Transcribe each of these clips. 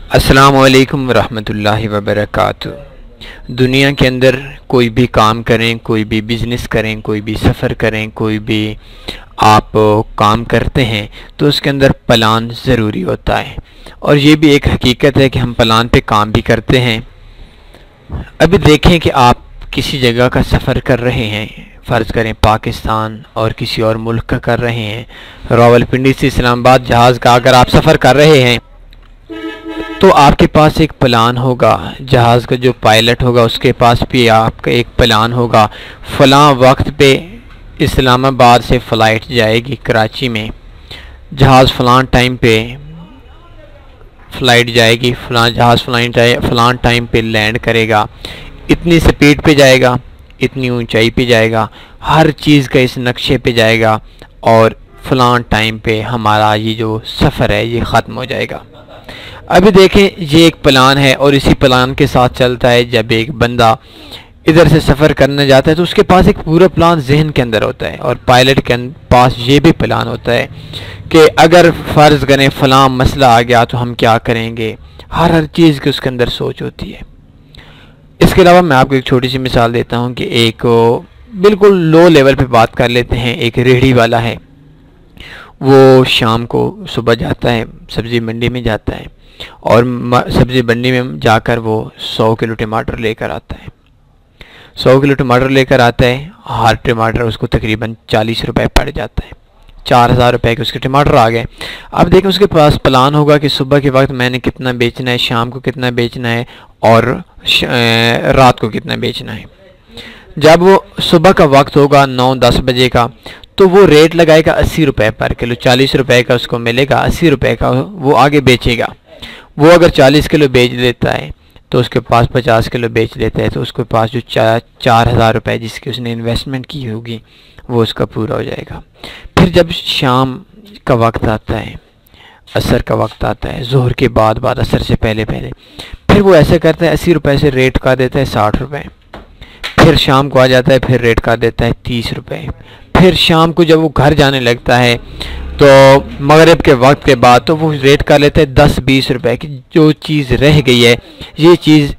अस्सलामु अलैकुम रहमतुल्लाहि व बरकातुहू। दुनिया के अंदर कोई भी काम करें, कोई भी बिज़नेस करें, कोई भी सफ़र करें, कोई भी आप काम करते हैं तो उसके अंदर प्लान ज़रूरी होता है। और ये भी एक हकीकत है कि हम प्लान पे काम भी करते हैं। अभी देखें कि आप किसी जगह का सफ़र कर रहे हैं, फ़र्ज़ करें पाकिस्तान और किसी और मुल्क का कर रहे हैं, रावलपिंडी से इस्लामाबाद जहाज़ का अगर आप सफ़र कर रहे हैं तो आपके पास एक प्लान होगा। जहाज़ का जो पायलट होगा उसके पास भी आपका एक प्लान होगा। फ़लाँ वक्त पे इस्लामाबाद से फ़्लाइट जाएगी कराची में, जहाज़ फ़लाँ टाइम पे फ़्लाइट जाएगी, फ़लाँ टाइम पे लैंड करेगा, इतनी स्पीड पे जाएगा, इतनी ऊंचाई पे जाएगा, हर चीज़ का इस नक्शे पे जाएगा और फ़लाँ टाइम पे हमारा ये जो सफ़र है ये ख़त्म हो जाएगा। अभी देखें ये एक प्लान है और इसी प्लान के साथ चलता है। जब एक बंदा इधर से सफ़र करने जाता है तो उसके पास एक पूरा प्लान जहन के अंदर होता है और पायलट के पास ये भी प्लान होता है कि अगर फ़र्ज़ करें फ़लाँ मसला आ गया तो हम क्या करेंगे। हर चीज़ की उसके अंदर सोच होती है। इसके अलावा मैं आपको एक छोटी सी मिसाल देता हूँ कि एक बिल्कुल लो लेवल पे बात कर लेते हैं। एक रेहड़ी वाला है, वो शाम को सुबह जाता है, सब्ज़ी मंडी में जाता है और सब्ज़ी मंडी में जाकर वो 100 किलो टमाटर लेकर आता है। 100 किलो टमाटर लेकर आता है, हर टमाटर उसको तकरीबन 40 रुपए पड़ जाता है। 4000 रुपए के उसके टमाटर आ गए। अब देखें उसके पास प्लान होगा कि सुबह के वक्त मैंने कितना बेचना है, शाम को कितना बेचना है और रात को कितना बेचना है। जब वो सुबह का वक्त होगा 9-10 बजे का तो वो रेट लगाएगा 80 रुपए पर किलो। 40 रुपए का उसको मिलेगा, 80 रुपए का वो आगे बेचेगा। वो अगर 40 किलो बेच देता है तो उसके पास 50 किलो बेच लेता है तो उसके पास जो 4000 रुपये जिसकी उसने इन्वेस्टमेंट की होगी वो उसका पूरा हो जाएगा। फिर जब शाम का वक्त आता है, असर का वक्त आता है, ज़ोहर के बाद असर से पहले फिर वो ऐसा करता है 80 रुपये से रेट का देता है 60 रुपये। फिर शाम को आ जाता है, फिर रेट का देता है 30 रुपये। फिर शाम को जब वो घर जाने लगता है तो मगरिब के वक्त के बाद तो वो रेट कर लेते हैं 10-20 रुपए की। जो चीज़ रह गई है ये चीज़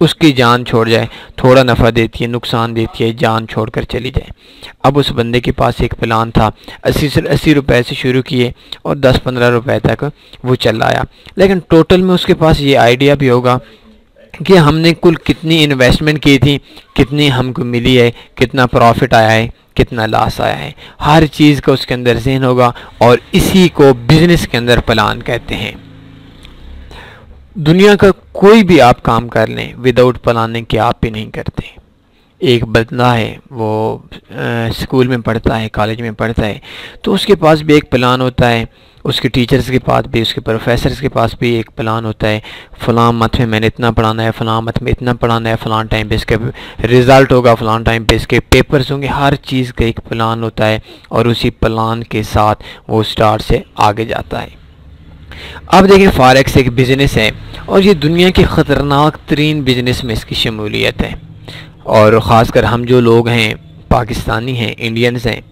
उसकी जान छोड़ जाए, थोड़ा नफ़ा देती है, नुकसान देती है, जान छोड़कर चली जाए। अब उस बंदे के पास एक प्लान था, 80 रुपए से शुरू किए और 10-15 रुपए तक वो चल आया। लेकिन टोटल में उसके पास ये आइडिया भी होगा कि हमने कुल कितनी इन्वेस्टमेंट की थी, कितनी हमको मिली है, कितना प्रॉफिट आया है, कितना लॉस आया है। हर चीज़ का उसके अंदर ज़हन होगा और इसी को बिज़नेस के अंदर प्लान कहते हैं। दुनिया का कोई भी आप काम कर लें विदाउट प्लानिंग के आप ही नहीं करते। एक बंदा है वो स्कूल में पढ़ता है, कॉलेज में पढ़ता है तो उसके पास भी एक प्लान होता है, उसके टीचर्स के पास भी, उसके प्रोफेसर्स के पास भी एक प्लान होता है। फ़लाँ मंथ में मैंने इतना पढ़ाना है, फ़लाँ मंथ में इतना पढ़ाना है, फ़लाँ टाइम पे इसके रिज़ल्ट होगा, फ़लाँ टाइम पे इसके पेपर्स होंगे। हर चीज़ का एक प्लान होता है और उसी प्लान के साथ वो स्टार्ट से आगे जाता है। अब देखिए फॉरेक्स एक बिज़नेस है और ये दुनिया के ख़तरनाक तरीन बिज़नेस में इसकी शमूलियत है। और ख़ासकर हम जो लोग हैं, पाकिस्तानी हैं, इंडियंस हैं,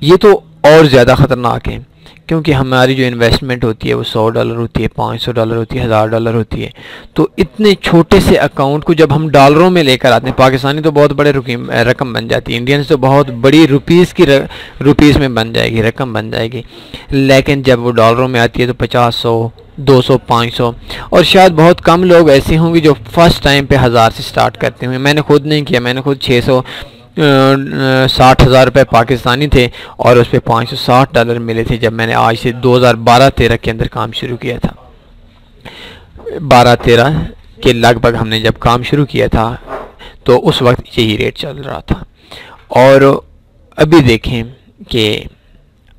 ये तो और ज़्यादा ख़तरनाक है क्योंकि हमारी जो इन्वेस्टमेंट होती है वो $100 होती है, $500 होती है, $1000 होती है। तो इतने छोटे से अकाउंट को जब हम डॉलरों में लेकर आते हैं, पाकिस्तानी तो बहुत बड़े रकम बन जाती है, इंडियंस तो बहुत बड़ी रुपीज़ में बन जाएगी, रकम बन जाएगी। लेकिन जब वो डॉलरों में आती है तो 50, 100, 200, 500 और शायद बहुत कम लोग ऐसे होंगे जो फर्स्ट टाइम पे 1000 से स्टार्ट करते हुए। मैंने खुद नहीं किया, मैंने खुद 60,000 रुपये पाकिस्तानी थे और उस पर $560 मिले थे जब मैंने आज से 2012-13 के अंदर काम शुरू किया था। 12-13 के लगभग हमने जब काम शुरू किया था तो उस वक्त यही रेट चल रहा था। और अभी देखें कि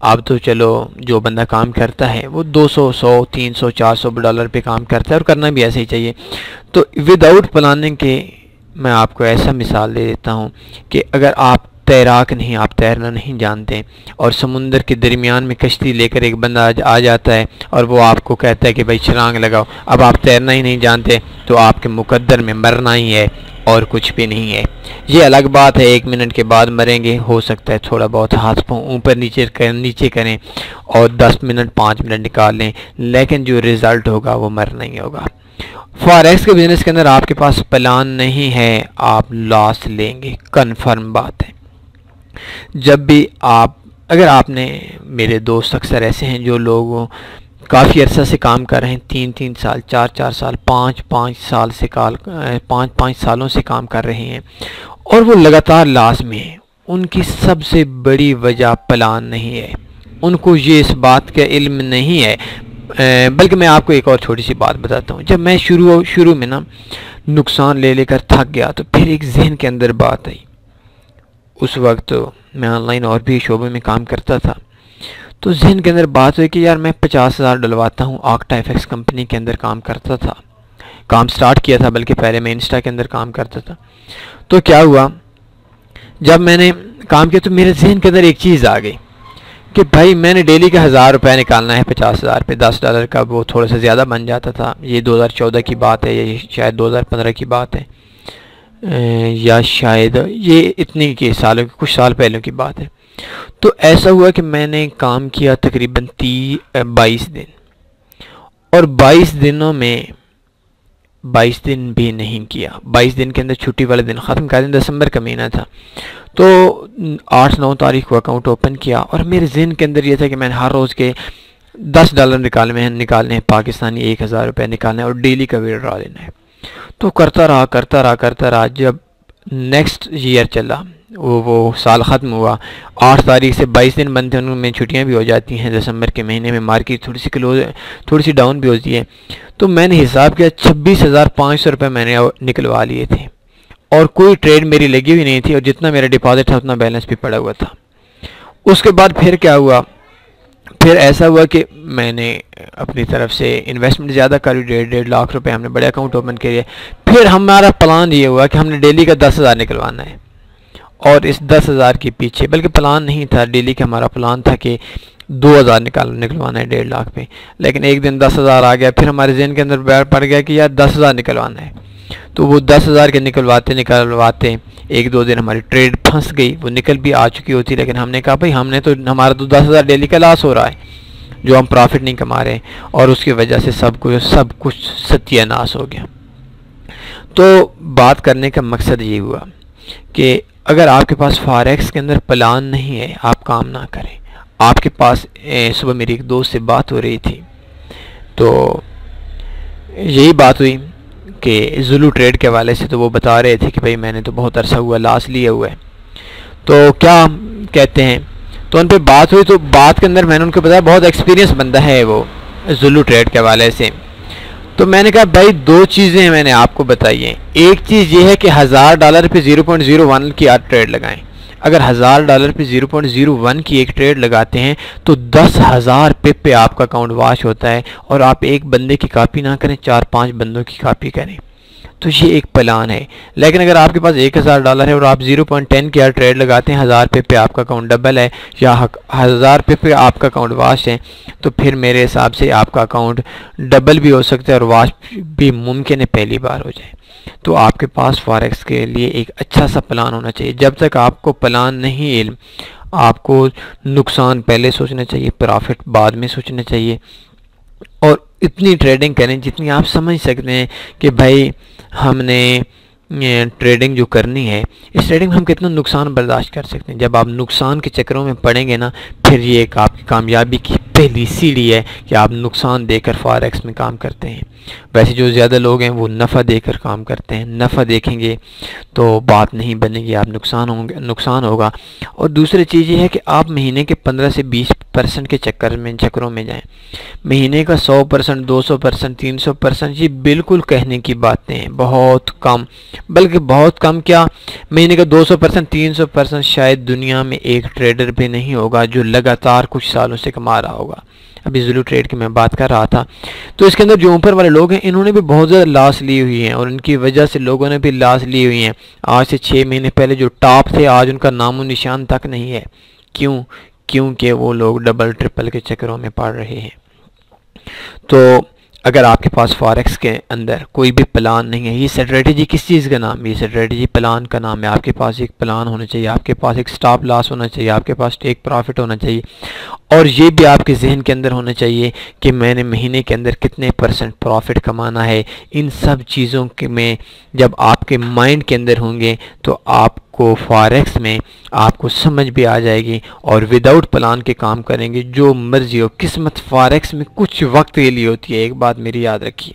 अब तो चलो जो बंदा काम करता है वो 200, 100, 300, $400 पे काम करता है और करना भी ऐसे ही चाहिए। तो विदाउट प्लानिंग के मैं आपको ऐसा मिसाल दे देता हूँ कि अगर आप तैराक नहीं, आप तैरना नहीं जानते और समुंदर के दरमियान में कश्ती लेकर एक बंदा आ जाता है और वो आपको कहता है कि भाई छलांग लगाओ, अब आप तैरना ही नहीं जानते तो आपके मुकद्दर में मरना ही है, और कुछ भी नहीं है। ये अलग बात है 1 मिनट के बाद मरेंगे, हो सकता है थोड़ा बहुत हाथ पाँव ऊपर नीचे करें और 10 मिनट 5 मिनट निकाल लें, लेकिन जो रिज़ल्ट होगा वो मरना ही होगा। फॉरेक्स के बिज़नेस के अंदर आपके पास प्लान नहीं है, आप लॉस लेंगे, कन्फर्म बात है। जब भी अगर आपने, मेरे दोस्त अक्सर ऐसे हैं जो लोग काफ़ी अरसा से काम कर रहे हैं, 3-3 साल, 4-4 साल, 5-5 साल से 5-5 सालों से काम कर रहे हैं और वो लगातार लॉस में है। उनकी सबसे बड़ी वजह प्लान नहीं है, उनको ये इस बात का इल्म नहीं है। बल्कि मैं आपको एक और छोटी सी बात बताता हूँ। जब मैं शुरू में ना नुकसान ले लेकर थक गया तो फिर एक जहन के अंदर बात आई। उस वक्त मैं ऑनलाइन और भी शोबे में काम करता था, तो जहन के अंदर बात हुई कि यार मैं 50,000 डलवाता हूँ। ऑक्टा एफएक्स कंपनी के अंदर काम करता था, काम स्टार्ट किया था, बल्कि पहले मैं इंस्टा के अंदर काम करता था। तो क्या हुआ, जब मैंने काम किया तो मेरे जहन के अंदर एक चीज़ आ गई कि भाई मैंने डेली का 1000 रुपये निकालना है 50,000 पे, $10 का वो थोड़ा सा ज़्यादा बन जाता था। ये 2014 की बात है, ये शायद 2015 की बात है, या शायद ये इतनी के सालों कुछ साल पहले की बात है। तो ऐसा हुआ कि मैंने काम किया तकरीबन 22 दिन, और 22 दिनों में 22 दिन भी नहीं किया। 22 दिन के अंदर छुट्टी वाले दिन ख़त्म कर दिन, दिसंबर का महीना था। तो 8-9 तारीख को अकाउंट ओपन किया और मेरे जहन के अंदर ये था कि मैंने हर रोज़ के $10 निकालने हैं पाकिस्तानी, 1000 रुपये निकालने हैं और डेली का विड्रॉ लेना है। तो करता रहा। जब नेक्स्ट ईयर चला, वो साल ख़त्म हुआ, 8 तारीख से 22 दिन बनते हैं, उनमें छुट्टियां भी हो जाती हैं। दिसंबर के महीने में मार्केट थोड़ी सी डाउन भी होती है। तो मैंने हिसाब किया 26,500 रुपये मैंने निकलवा लिए थे और कोई ट्रेड मेरी लगी हुई नहीं थी, और जितना मेरा डिपॉजिट था उतना बैलेंस भी पड़ा हुआ था। उसके बाद फिर क्या हुआ, फिर ऐसा हुआ कि मैंने अपनी तरफ से इन्वेस्टमेंट ज़्यादा करी, 1.5 लाख रुपए हमने बड़े अकाउंट ओपन किए। फिर हमारा प्लान ये हुआ कि हमने डेली का 10,000 निकलवाना है, और इस 10,000 के पीछे, बल्कि प्लान नहीं था डेली का, हमारा प्लान था कि 2,000 निकलवाना है 1.5 लाख पे। लेकिन एक दिन 10,000 आ गया, फिर हमारे जहन के अंदर बैठ पड़ गया कि यार 10,000 निकलवाना है। तो वो 10,000 के निकलवाते 1-2 दिन हमारी ट्रेड फंस गई, वो निकल भी आ चुकी होती, लेकिन हमने कहा भाई हमारा तो 10,000 डेली का लॉस हो रहा है, जो हम प्रॉफिट नहीं कमा रहे, और उसकी वजह से सब कुछ सत्यानाश हो गया। तो बात करने का मकसद ये हुआ कि अगर आपके पास फॉरेक्स के अंदर प्लान नहीं है, आप काम ना करें। आपके पास सुबह मेरी एक दोस्त से बात हो रही थी, तो यही बात हुई कि जुलू ट्रेड के हवाले से। तो वो बता रहे थे कि भाई मैंने तो बहुत अरसा हुआ लॉस लिए हुए है, तो क्या कहते हैं। तो उन पर बात हुई, तो बात के अंदर मैंने उनको बताया बहुत एक्सपीरियंस बंदा है वो जुलू ट्रेड के हवाले से। तो मैंने कहा भाई 2 चीज़ें मैंने आपको बताई हैं। एक चीज़ ये है कि $1000 पे 0.01 की आप ट्रेड लगाएं। अगर $1000 पे 0.01 की एक ट्रेड लगाते हैं तो 10,000 पिप पे आपका अकाउंट वॉश होता है, और आप एक बंदे की कॉपी ना करें, 4-5 बंदों की कॉपी करें। तो ये एक प्लान है। लेकिन अगर आपके पास $1000 है और आप 0.10 की ट्रेड लगाते हैं, 1000 पिप पे आपका अकाउंट डबल है, या 1000 पिप पे आपका अकाउंट वॉश है, तो फिर मेरे हिसाब से आपका अकाउंट डबल भी हो सकता है और वॉश भी मुमकिन है पहली बार हो जाए। तो आपके पास फॉरेक्स के लिए एक अच्छा सा प्लान होना चाहिए। जब तक आपको प्लान नहीं इल्म, आपको नुकसान पहले सोचना चाहिए, प्रॉफिट बाद में सोचना चाहिए, और इतनी ट्रेडिंग करें जितनी आप समझ सकते हैं कि भाई हमने ट्रेडिंग जो करनी है, इस ट्रेडिंग में हम कितना नुकसान बर्दाश्त कर सकते हैं। जब आप नुकसान के चक्करों में पड़ेंगे ना, फिर ये एक आपकी कामयाबी की पहली सीढ़ी है कि आप नुकसान देकर फॉरेक्स में काम करते हैं। वैसे जो ज़्यादा लोग हैं वो नफ़ा देकर काम करते हैं। नफ़ा देखेंगे तो बात नहीं बनेगी, आप नुकसान होगा। और दूसरी चीज़ ये है कि आप महीने के 15 से 20% के चक्करों में जाएं। महीने का 100%, 200%, 300%, ये बिल्कुल कहने की बातें हैं, बहुत कम, बल्कि बहुत कम क्या, महीने का 200%, 300% शायद दुनिया में एक ट्रेडर भी नहीं होगा जो लगातार कुछ सालों से कमा रहा होगा। अभी जुलू ट्रेड की मैं बात कर रहा था, तो इसके अंदर जो ऊपर वाले लोग हैं इन्होंने भी बहुत ज़्यादा लॉस ली हुई हैं, और उनकी वजह से लोगों ने भी लॉस ली हुई हैं। आज से 6 महीने पहले जो टॉप थे, आज उनका नामो निशान तक नहीं है। क्यों? क्योंकि वो लोग डबल ट्रिपल के चक्करों में पड़ रहे हैं। तो अगर आपके पास फॉरेक्स के अंदर कोई भी प्लान नहीं है, ये स्ट्रेटजी किस चीज़ का नाम है? ये स्ट्रेटजी प्लान का नाम है। आपके पास एक प्लान होना चाहिए, आपके पास एक स्टॉप लॉस होना चाहिए, आपके पास टेक प्रॉफिट होना चाहिए, और ये भी आपके जहन के अंदर होना चाहिए कि मैंने महीने के अंदर कितने % प्रॉफिट कमाना है। इन सब चीज़ों के में जब आपके माइंड के अंदर होंगे तो आपको फॉरेक्स में आपको समझ भी आ जाएगी, और विदाउट प्लान के काम करेंगे जो मर्जी हो। किस्मत फॉरेक्स में कुछ वक्त के लिए होती है, एक बात मेरी याद रखिए।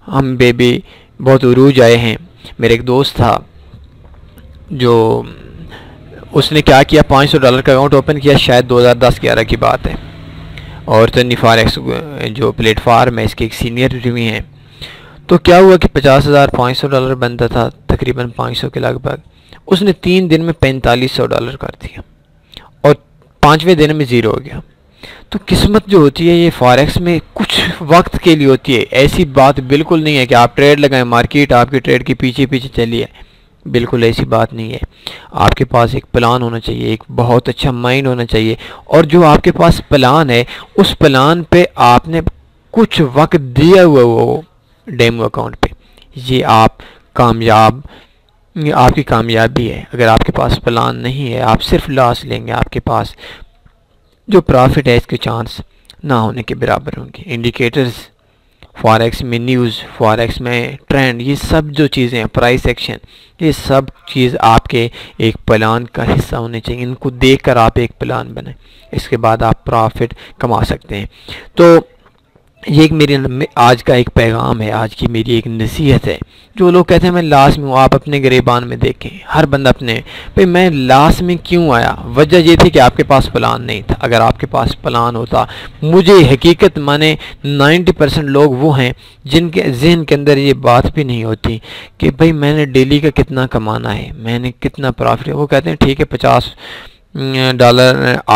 हम बेबी बहुत उरूज आए हैं। मेरे एक दोस्त था जो उसने क्या किया, $500 का अकाउंट ओपन किया, शायद 2010-11 की बात है, और तनी फॉरेक्स जो प्लेटफार्म है इसके एक सीनियर रिव्यू हैं। तो क्या हुआ कि $50,000 $500 बनता था, तकरीबन 500 के लगभग, उसने 3 दिन में $4500 कर दिया, और 5वें दिन में ज़ीरो हो गया। तो किस्मत जो होती है ये फॉरेक्स में कुछ वक्त के लिए होती है। ऐसी बात बिल्कुल नहीं है कि आप ट्रेड लगाएं, मार्केट आपकी ट्रेड के पीछे पीछे चली है, बिल्कुल ऐसी बात नहीं है। आपके पास एक प्लान होना चाहिए, एक बहुत अच्छा माइंड होना चाहिए, और जो आपके पास प्लान है उस प्लान पे आपने कुछ वक्त दिया हुआ वो डेमो अकाउंट पे, ये आप कामयाब, आपकी कामयाबी है। अगर आपके पास प्लान नहीं है, आप सिर्फ लॉस लेंगे, आपके पास जो प्रॉफिट है इसके चांस ना होने के बराबर होंगे। इंडिकेटर्स, फॉरेक्स में न्यूज़, फॉरेक्स में ट्रेंड, ये सब जो चीज़ें हैं, प्राइस एक्शन, ये सब चीज़ आपके एक प्लान का हिस्सा होने चाहिए। इनको देखकर आप एक प्लान बनाएं, इसके बाद आप प्रॉफिट कमा सकते हैं। तो ये एक मेरी आज का एक पैगाम है, आज की मेरी एक नसीहत है। जो लोग कहते हैं मैं लास्ट में हूँ, आप अपने गिरेबान में देखें, हर बंदा अपने भाई मैं लास्ट में क्यों आया, वजह ये थी कि आपके पास प्लान नहीं था। अगर आपके पास प्लान होता, मुझे हकीकत माने 90% लोग वो हैं जिनके जहन के अंदर ये बात भी नहीं होती कि भाई मैंने डेली का कितना कमाना है, मैंने कितना प्रॉफिट है। वो कहते हैं ठीक है $50 आ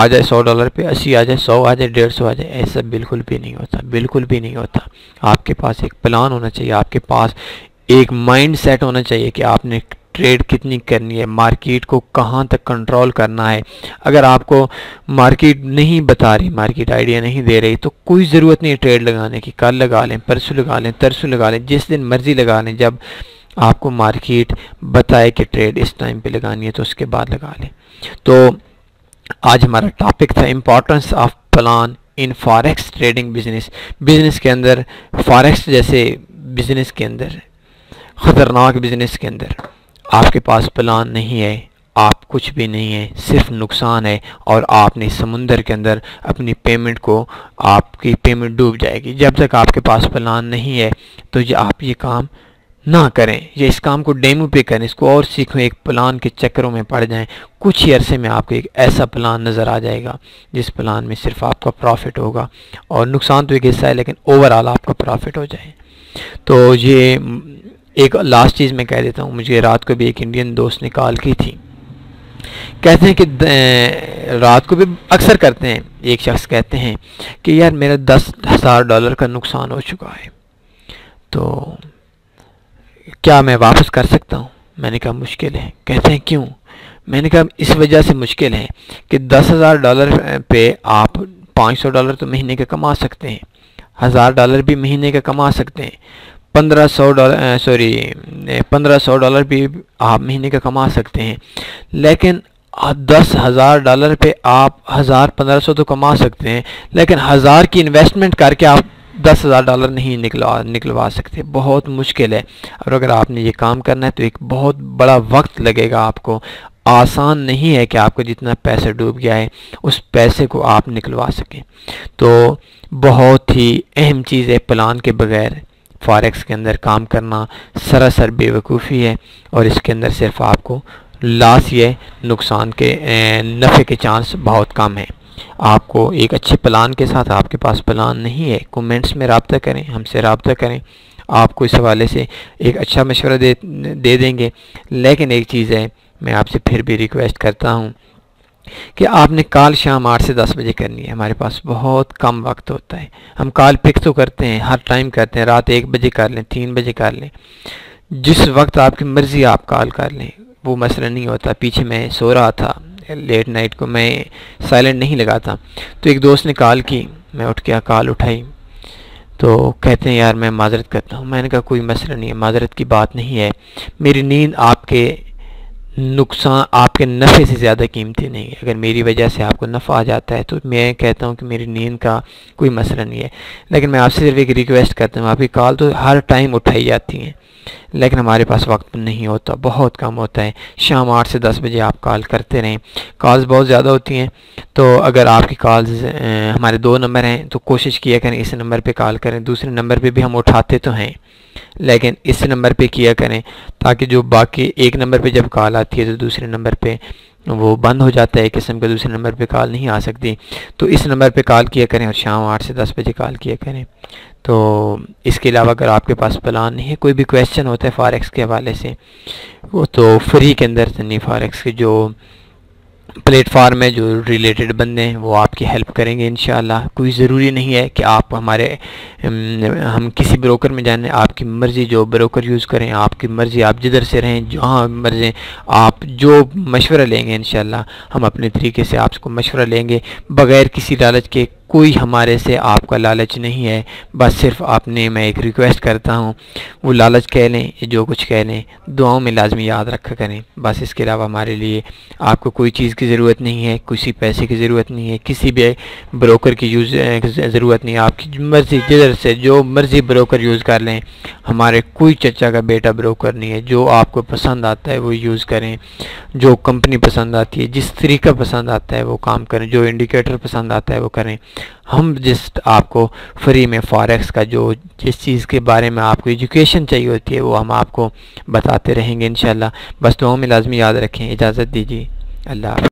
जाए, $100 पे 80 आ जाए, 100 आ जाए, 150 आ जाए। ऐसा बिल्कुल भी नहीं होता, बिल्कुल भी नहीं होता। आपके पास एक प्लान होना चाहिए, आपके पास एक माइंड सेट होना चाहिए कि आपने ट्रेड कितनी करनी है, मार्केट को कहाँ तक कंट्रोल करना है। अगर आपको मार्केट नहीं बता रही, मार्केट आइडिया नहीं दे रही, तो कोई ज़रूरत नहीं ट्रेड लगाने की। कल लगा लें, परसों लगा लें, तरसों लगा लें, जिस दिन मर्जी लगा लें। जब आपको मार्केट बताए कि ट्रेड इस टाइम पे लगानी है तो उसके बाद लगा लें। तो आज हमारा टॉपिक था importance of plan in forex trading business. Business के अंदर, फॉरेक्स जैसे बिजनेस के अंदर, ख़तरनाक बिजनेस के अंदर आपके पास प्लान नहीं है, आप कुछ भी नहीं है, सिर्फ नुकसान है, और आपने समुंदर के अंदर अपनी पेमेंट को, आपकी पेमेंट डूब जाएगी। जब तक आपके पास प्लान नहीं है तो ये आप ये काम ना करें, या इस काम को डेमो पे करें, इसको और सीखें, एक प्लान के चक्करों में पड़ जाएं। कुछ ही अरसे में आपको एक ऐसा प्लान नज़र आ जाएगा जिस प्लान में सिर्फ आपका प्रॉफिट होगा, और नुकसान तो एक हिस्सा है लेकिन ओवरऑल आपका प्रॉफिट हो जाए। तो ये एक लास्ट चीज़ मैं कह देता हूँ। मुझे रात को भी एक इंडियन दोस्त ने कॉल की थी, कहते हैं कि रात को भी अक्सर करते हैं, एक शख्स कहते हैं कि यार मेरा $10,000 का नुकसान हो चुका है, तो क्या मैं वापस कर सकता हूँ? मैंने कहा मुश्किल है। कहते हैं क्यों? मैंने कहा इस वजह से मुश्किल है कि $10,000 पे आप $500 तो महीने का कमा सकते हैं, $1,000 भी महीने का कमा सकते हैं, $1,500 भी आप महीने का कमा सकते हैं। लेकिन $10,000 पे आप 1,000-1,500 तो कमा सकते हैं, लेकिन 1,000 की इन्वेस्टमेंट करके आप $10,000 नहीं निकलवा सकते। बहुत मुश्किल है, और अगर आपने ये काम करना है तो एक बहुत बड़ा वक्त लगेगा आपको। आसान नहीं है कि आपको जितना पैसा डूब गया है उस पैसे को आप निकलवा सकें। तो बहुत ही अहम चीज़ है, प्लान के बगैर फॉरेक्स के अंदर काम करना सरासर बेवकूफ़ी है, और इसके अंदर सिर्फ आपको लॉस या नुकसान के, नफ़े के चांस बहुत कम है। आपको एक अच्छे प्लान के साथ, आपके पास प्लान नहीं है, कमेंट्स में रब्ता करें, हमसे रब्ता करें, आपको इस हवाले से एक अच्छा मशवरा दे देंगे। लेकिन एक चीज़ है, मैं आपसे फिर भी रिक्वेस्ट करता हूँ कि आपने कॉल शाम 8 से 10 बजे करनी है। हमारे पास बहुत कम वक्त होता है, हम कॉल पिक तो करते हैं, हर टाइम करते हैं, रात 1 बजे कर लें, 3 बजे कर लें, जिस वक्त आपकी मर्ज़ी आप कॉल कर लें, वो मसला नहीं होता। पीछे मैं सो रहा था, लेट नाइट को मैं साइलेंट नहीं लगाता, तो एक दोस्त ने कॉल की, मैं उठ के कॉल उठाई, तो कहते हैं यार मैं माज़रत करता हूँ। मैंने कहा कोई मसला नहीं है, माज़रत की बात नहीं है, मेरी नींद आपके नुकसान, आपके नफ़े से ज़्यादा कीमती नहीं है। अगर मेरी वजह से आपको नफ़ा आ जाता है तो मैं कहता हूँ कि मेरी नींद का कोई मसला नहीं है। लेकिन मैं आपसे सिर्फ एक रिक्वेस्ट करता हूँ, आपकी कॉल तो हर टाइम उठाई जाती हैं, लेकिन हमारे पास वक्त नहीं होता, बहुत कम होता है। शाम 8 से 10 बजे आप कॉल करते रहें, कॉल्स बहुत ज़्यादा होती हैं। तो अगर आपकी कॉल्स, हमारे 2 नंबर हैं, तो कोशिश किया करें इस नंबर पे कॉल करें। दूसरे नंबर पे भी हम उठाते तो हैं, लेकिन इस नंबर पे किया करें, ताकि जो बाकी एक नंबर पे जब कॉल आती है तो दूसरे नंबर पे वो बंद हो जाता है, किस्म का दूसरे नंबर पे कॉल नहीं आ सकती। तो इस नंबर पे कॉल किया करें और शाम 8 से 10 बजे कॉल किया करें। तो इसके अलावा अगर आपके पास प्लान नहीं है, कोई भी क्वेश्चन होता है फॉरेक्स के हवाले से, वो तो फ्री के अंदर नहीं, फॉरेक्स के जो प्लेटफार्म में जो रिलेटेड बंदे हैं वो आपकी हेल्प करेंगे इंशाल्लाह। कोई ज़रूरी नहीं है कि आप हमारे हम किसी ब्रोकर में जाने, आपकी मर्ज़ी, जो ब्रोकर यूज़ करें आपकी मर्ज़ी, आप जिधर से रहें जहाँ मर्ज़ी, आप जो मशवरा लेंगे इंशाल्लाह हम अपने तरीके से आपको मशवरा लेंगे, बग़ैर किसी लालच के। कोई हमारे से आपका लालच नहीं है, बस सिर्फ आपने, मैं एक रिक्वेस्ट करता हूँ, वो लालच कह लें जो कुछ कह लें, दुआओं में लाजमी याद रखा करें, बस। इसके अलावा हमारे लिए आपको कोई चीज़ की ज़रूरत नहीं है, किसी पैसे की ज़रूरत नहीं है, किसी भी ब्रोकर की ज़रूरत नहीं है। आपकी मर्ज़ी, जिधर से जो मर्ज़ी ब्रोकर यूज़ कर लें, हमारे कोई चचा का बेटा ब्रोकर नहीं है। जो आपको पसंद आता है वो यूज़ करें, जो कंपनी पसंद आती है, जिस तरीका पसंद आता है वो काम करें, जो इंडिकेटर पसंद आता है वो करें। हम जस्ट आपको फ्री में फॉरेक्स का जो जिस चीज़ के बारे में आपको एजुकेशन चाहिए होती है वो हम आपको बताते रहेंगे इंशाल्लाह। बस दुआओं में लाजमी याद रखें। इजाज़त दीजिए, अल्लाह।